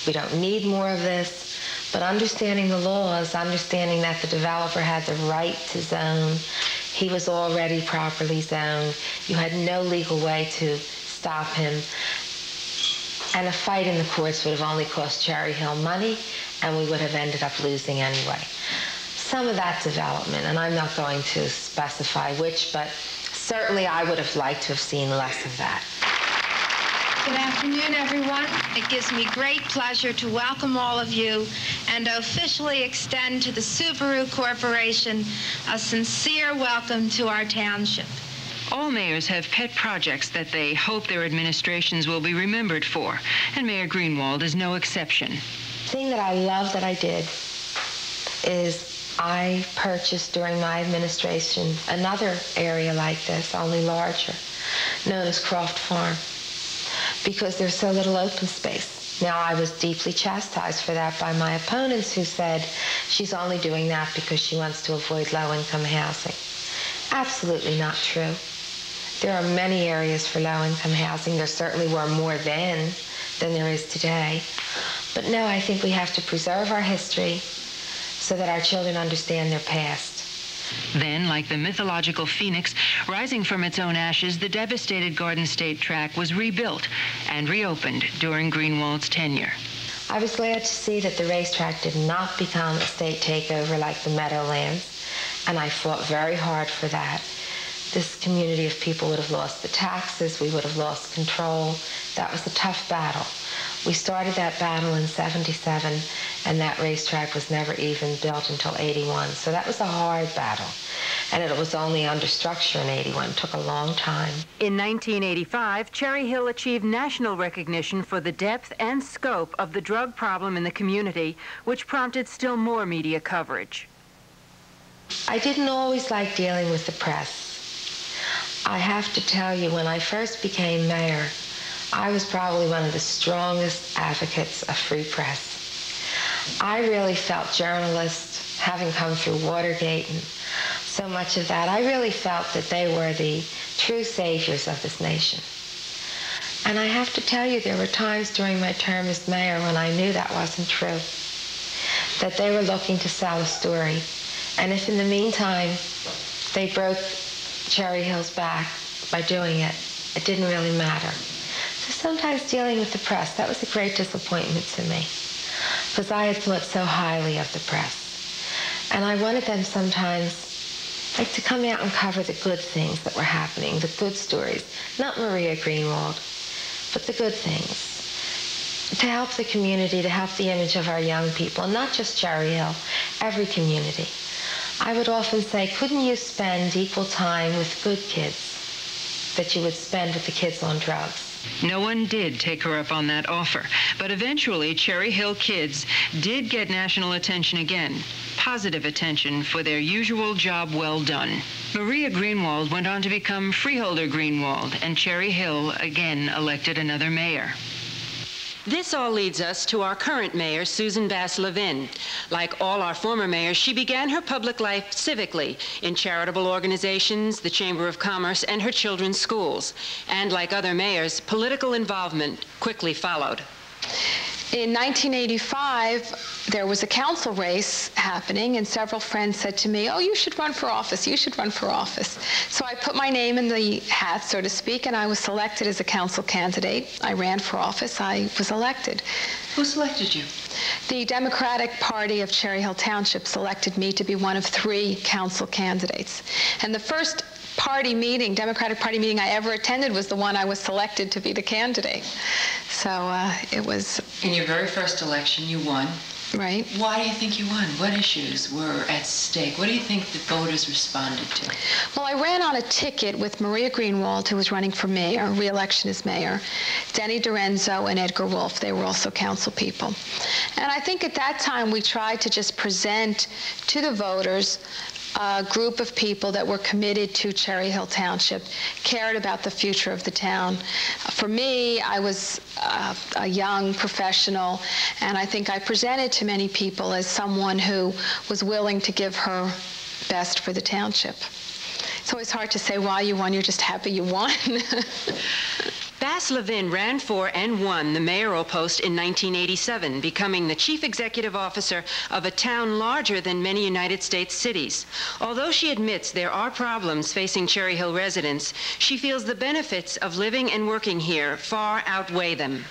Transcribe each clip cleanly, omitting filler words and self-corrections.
We don't need more of this. But understanding the laws, understanding that the developer had the right to zone, he was already properly zoned. You had no legal way to stop him. And a fight in the courts would have only cost Cherry Hill money, and we would have ended up losing anyway. Some of that development, and I'm not going to specify which, but certainly I would have liked to have seen less of that. Good afternoon, everyone. It gives me great pleasure to welcome all of you and officially extend to the Subaru Corporation a sincere welcome to our township. All mayors have pet projects that they hope their administrations will be remembered for, and Mayor Greenwald is no exception. The thing that I love that I did is I purchased during my administration another area like this, only larger, known as Croft Farm, because there's so little open space. Now, I was deeply chastised for that by my opponents who said she's only doing that because she wants to avoid low-income housing. Absolutely not true. There are many areas for low-income housing. There certainly were more then than there is today. But no, I think we have to preserve our history so that our children understand their past. Then, like the mythological phoenix, rising from its own ashes, the devastated Garden State track was rebuilt and reopened during Greenwald's tenure. I was glad to see that the racetrack did not become a state takeover like the Meadowlands, and I fought very hard for that. This community of people would have lost the taxes, we would have lost control. That was a tough battle. We started that battle in '77, and that racetrack was never even built until '81. So that was a hard battle. And it was only under structure in '81. It took a long time. In 1985, Cherry Hill achieved national recognition for the depth and scope of the drug problem in the community, which prompted still more media coverage. I didn't always like dealing with the press. I have to tell you, when I first became mayor, I was probably one of the strongest advocates of free press. I really felt journalists, having come through Watergate and so much of that, I really felt that they were the true saviors of this nation. And I have to tell you, there were times during my term as mayor when I knew that wasn't true, that they were looking to sell a story. And if in the meantime they broke Cherry Hill's back by doing it, it didn't really matter. So sometimes dealing with the press, that was a great disappointment to me, because I had thought so highly of the press. And I wanted them sometimes like to come out and cover the good things that were happening, the good stories, not Maria Greenwald, but the good things, to help the community, to help the image of our young people, and not just Cherry Hill, every community. I would often say, couldn't you spend equal time with good kids that you would spend with the kids on drugs? No one did take her up on that offer, but eventually Cherry Hill kids did get national attention again, positive attention for their usual job well done. Maria Greenwald went on to become Freeholder Greenwald, and Cherry Hill again elected another mayor. This all leads us to our current mayor, Susan Bass-Levin. Like all our former mayors, she began her public life civically in charitable organizations, the Chamber of Commerce, and her children's schools. And like other mayors, political involvement quickly followed. In 1985, there was a council race happening, and several friends said to me, "Oh, you should run for office, you should run for office." So I put my name in the hat, so to speak, and I was selected as a council candidate. I ran for office. I was elected. Who selected you? The Democratic Party of Cherry Hill Township selected me to be one of 3 council candidates. And the first party meeting, Democratic Party meeting I ever attended was the one I was selected to be the candidate. So it was... In your very first election, you won. Right. Why do you think you won? What issues were at stake? What do you think the voters responded to? Well, I ran on a ticket with Maria Greenwald, who was running for mayor, re-election as mayor, Denny Dorenzo, and Edgar Wolf. They were also council people. And I think at that time we tried to just present to the voters a group of people that were committed to Cherry Hill Township, cared about the future of the town. For me, I was a young professional, and I think I presented to many people as someone who was willing to give her best for the township. It's always hard to say why you won. You're just happy you won. Bass Levin ran for and won the mayoral post in 1987, becoming the chief executive officer of a town larger than many United States cities. Although she admits there are problems facing Cherry Hill residents, she feels the benefits of living and working here far outweigh them.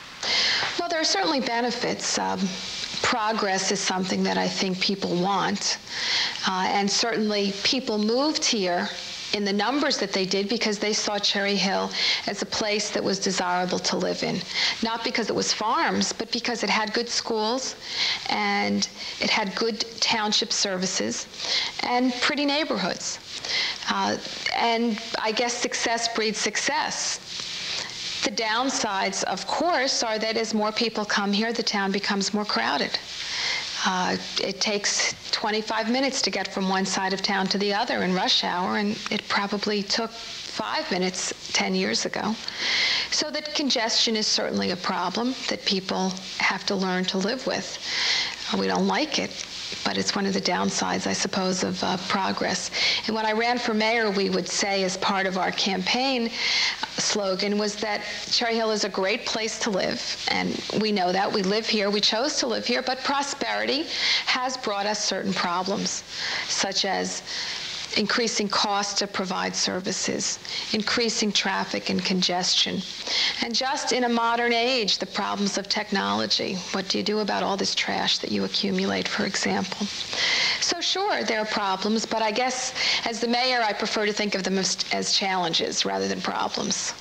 Well, there are certainly benefits. Progress is something that I think people want, and certainly people moved here in the numbers that they did because they saw Cherry Hill as a place that was desirable to live in. Not because it was farms, but because it had good schools and it had good township services and pretty neighborhoods. And I guess success breeds success. The downsides, of course, are that as more people come here, the town becomes more crowded. It takes 25 minutes to get from one side of town to the other in rush hour, and it probably took 5 minutes 10 years ago. So that congestion is certainly a problem that people have to learn to live with. We don't like it, but it's one of the downsides, I suppose, of progress. And when I ran for mayor, we would say as part of our campaign slogan was that Cherry Hill is a great place to live, and we know that. We live here. We chose to live here, but prosperity has brought us certain problems, such as increasing costs to provide services, increasing traffic and congestion, and just in a modern age, the problems of technology. What do you do about all this trash that you accumulate, for example? So sure, there are problems, but I guess as the mayor, I prefer to think of them as challenges rather than problems.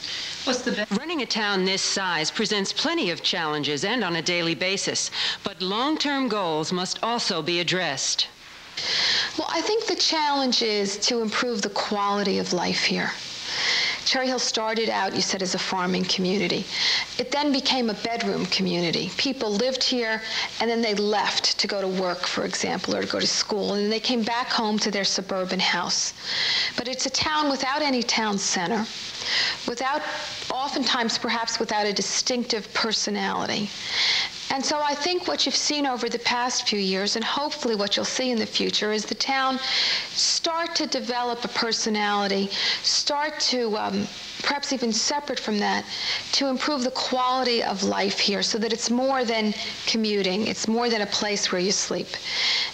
Running a town this size presents plenty of challenges and on a daily basis, but long-term goals must also be addressed. Well, I think the challenge is to improve the quality of life here. Cherry Hill started out, you said, as a farming community. It then became a bedroom community. People lived here, and then they left to go to work, for example, or to go to school, and then they came back home to their suburban house. But it's a town without any town center, oftentimes perhaps without a distinctive personality. And so I think what you've seen over the past few years, and hopefully what you'll see in the future, is the town start to develop a personality, start to, perhaps even separate from that, to improve the quality of life here so that it's more than commuting. It's more than a place where you sleep.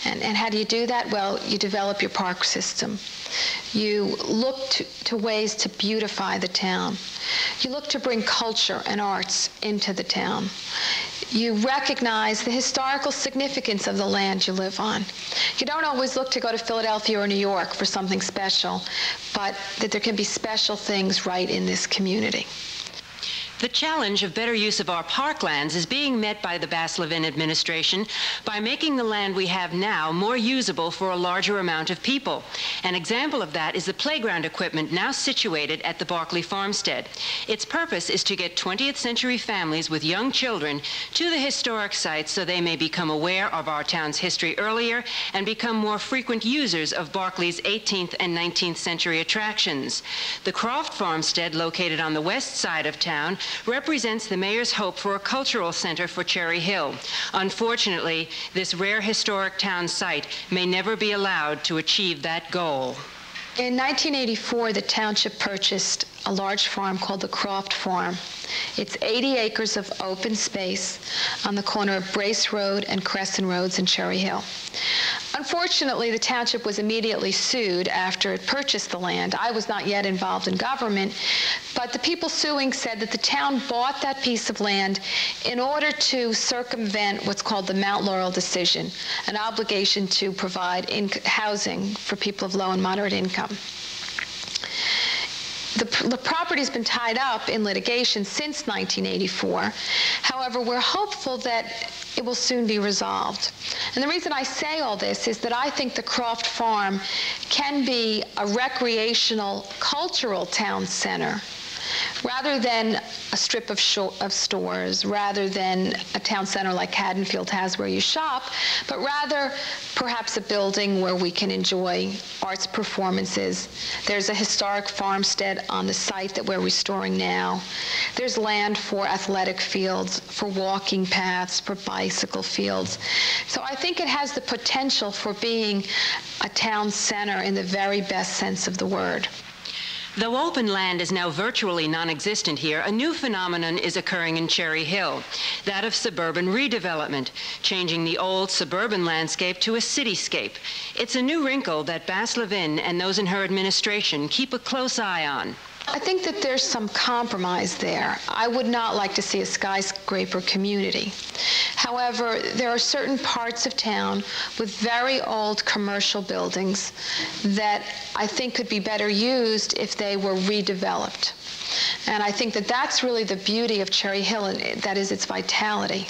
And how do you do that? Well, you develop your park system. You look to ways to beautify the town. You look to bring culture and arts into the town. You recognize the historical significance of the land you live on. You don't always look to go to Philadelphia or New York for something special, but that there can be special things right in this community. The challenge of better use of our parklands is being met by the Bass Levin administration by making the land we have now more usable for a larger amount of people. An example of that is the playground equipment now situated at the Barclay Farmstead. Its purpose is to get 20th century families with young children to the historic sites so they may become aware of our town's history earlier and become more frequent users of Barclay's 18th and 19th century attractions. The Croft Farmstead, located on the west side of town, represents the mayor's hope for a cultural center for Cherry Hill. Unfortunately, this rare historic town site may never be allowed to achieve that goal. In 1984, the township purchased a large farm called the Croft Farm. It's 80 acres of open space on the corner of Brace Road and Crescent Roads in Cherry Hill. Unfortunately, the township was immediately sued after it purchased the land. I was not yet involved in government, but the people suing said that the town bought that piece of land in order to circumvent what's called the Mount Laurel decision, an obligation to provide housing for people of low and moderate income. The property's been tied up in litigation since 1984. However, we're hopeful that it will soon be resolved. And the reason I say all this is that I think the Croft Farm can be a recreational, cultural town center rather than a strip of stores, rather than a town center like Haddonfield has where you shop, but rather perhaps a building where we can enjoy arts performances. There's a historic farmstead on the site that we're restoring now. There's land for athletic fields, for walking paths, for bicycle fields. So I think it has the potential for being a town center in the very best sense of the word. Though open land is now virtually non-existent here, a new phenomenon is occurring in Cherry Hill, that of suburban redevelopment, changing the old suburban landscape to a cityscape. It's a new wrinkle that Bass Levin and those in her administration keep a close eye on. I think that there's some compromise there. I would not like to see a skyscraper community. However, there are certain parts of town with very old commercial buildings that I think could be better used if they were redeveloped. And I think that that's really the beauty of Cherry Hill, and that is its vitality.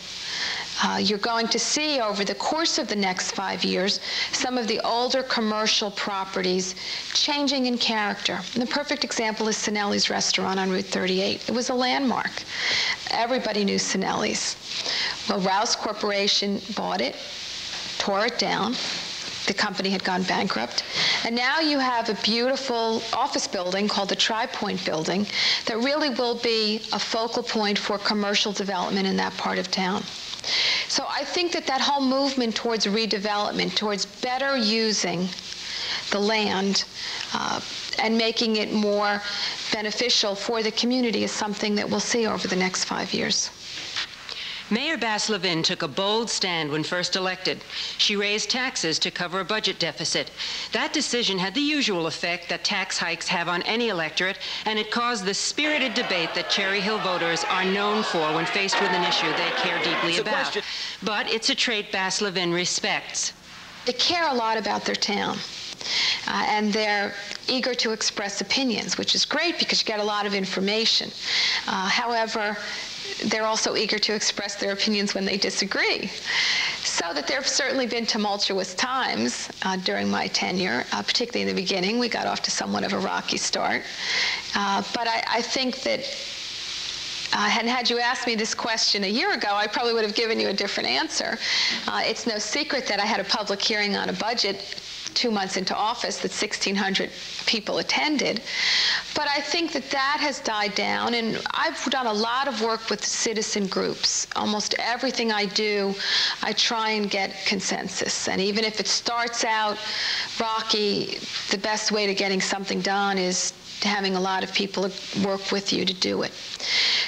You're going to see over the course of the next 5 years some of the older commercial properties changing in character. And the perfect example is Sinelli's restaurant on Route 38. It was a landmark. Everybody knew Sinelli's. Well, Rouse Corporation bought it, tore it down. The company had gone bankrupt. And now you have a beautiful office building called the Tri-Point Building that really will be a focal point for commercial development in that part of town. So I think that that whole movement towards redevelopment, towards better using the land and making it more beneficial for the community is something that we'll see over the next 5 years. Mayor Bass Levin took a bold stand when first elected. She raised taxes to cover a budget deficit. That decision had the usual effect that tax hikes have on any electorate, and it caused the spirited debate that Cherry Hill voters are known for when faced with an issue they care deeply about. But it's a trait Bass Levin respects. They care a lot about their town. And they're eager to express opinions, which is great because you get a lot of information. However, they're also eager to express their opinions when they disagree. So that there have certainly been tumultuous times during my tenure, particularly in the beginning. We got off to somewhat of a rocky start. But I think that and had you asked me this question a year ago, I probably would have given you a different answer. It's no secret that I had a public hearing on a budget 2 months into office that 1,600 people attended. But I think that that has died down, and I've done a lot of work with citizen groups. Almost everything I do, I try and get consensus. And even if it starts out rocky, the best way to getting something done is having a lot of people work with you to do it.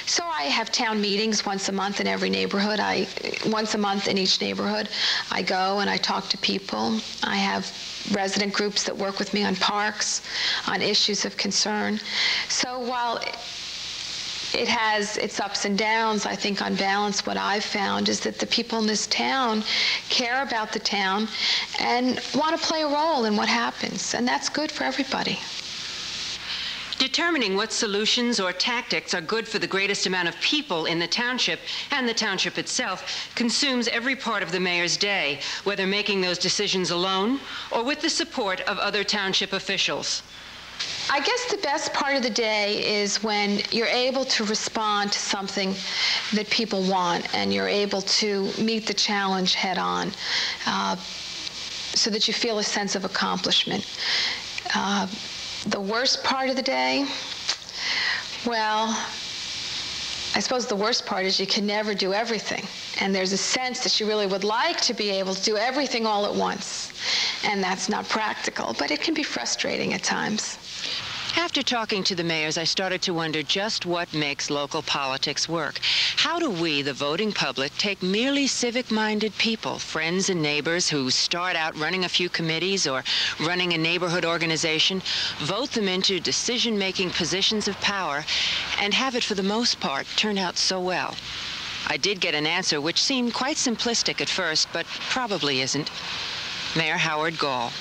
So I have town meetings once a month in every neighborhood. Once a month in each neighborhood, I go and I talk to people. I have resident groups that work with me on parks, on issues of concern. So while it has its ups and downs, I think on balance what I've found is that the people in this town care about the town and want to play a role in what happens, and that's good for everybody. Determining what solutions or tactics are good for the greatest amount of people in the township and the township itself consumes every part of the mayor's day, whether making those decisions alone or with the support of other township officials. I guess the best part of the day is when you're able to respond to something that people want and you're able to meet the challenge head on so that you feel a sense of accomplishment. The worst part of the day, well, I suppose the worst part is you can never do everything. And there's a sense that you really would like to be able to do everything all at once. And that's not practical, but it can be frustrating at times. After talking to the mayors, I started to wonder just what makes local politics work. How do we, the voting public, take merely civic-minded people, friends and neighbors who start out running a few committees or running a neighborhood organization, vote them into decision-making positions of power, and have it, for the most part, turn out so well? I did get an answer which seemed quite simplistic at first, but probably isn't. Mayor Howard Gall.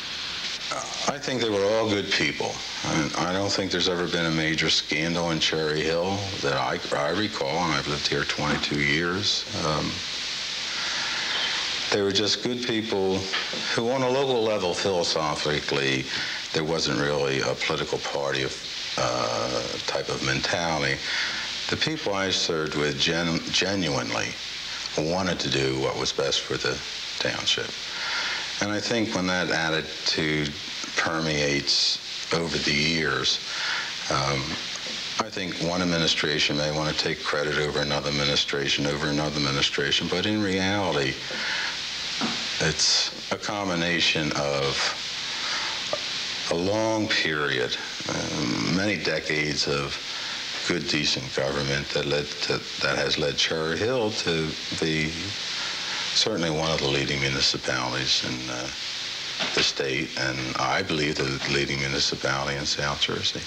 I think they were all good people. I don't think there's ever been a major scandal in Cherry Hill that I recall, and I've lived here 22 years. They were just good people who, on a local level, philosophically, there wasn't really a political party of type of mentality. The people I served with genuinely wanted to do what was best for the township. And I think when that attitude permeates over the years, I think one administration may want to take credit over another administration, but in reality, it's a combination of a a long period, many decades of good, decent government that has led Cherry Hill to be certainly one of the leading municipalities in the state, and I believe the leading municipality in South Jersey.